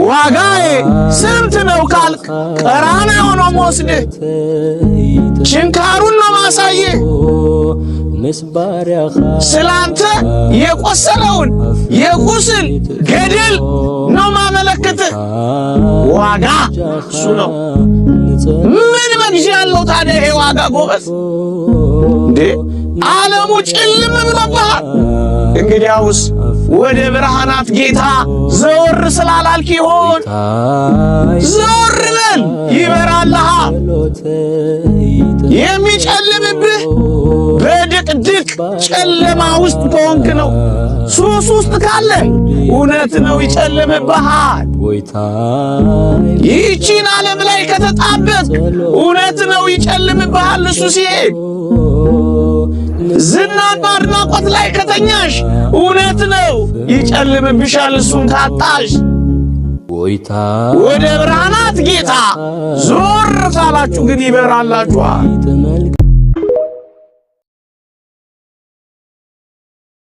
ዋጋዬ ስንት ነው ካልክ ቀራንዮ ነው የምወስድህ ችንካሩን ነው ማሳየህ ስላንተ የቆሰለውን የቁስል ገደል ነው ማመለክትህ ዋጋ እሱ ነው ምን መግዣ ያለው ታዲያ ይሄ ዋጋ ጎበዝ እንዴ ዓለሙ ጭልም ብሎብሃል እንግዲያውስ ወደ ብርሃናት ጌታ ዘወር ስላላልክ ይሆን ዘወር በል ይበራልሃል የሚጨልምብህ በድቅድቅ ጨለማ ውስጥ ከሆንክ ነው ሱስ ውስጥ ካለ እውነት ነው ይጨልምብሃል ይህቺን ዓለም ላይ ከተጣበቅ እውነት ነው ይጨልምብሃል እሱ ሲሄድ ዝናን በአድናቆት ላይ ከተኛሽ እውነት ነው ይጨልምብሻል እሱን ካጣሽ ወደ ብርሃናት ጌታ ዞር ካላችሁ ግን ይበራላችኋል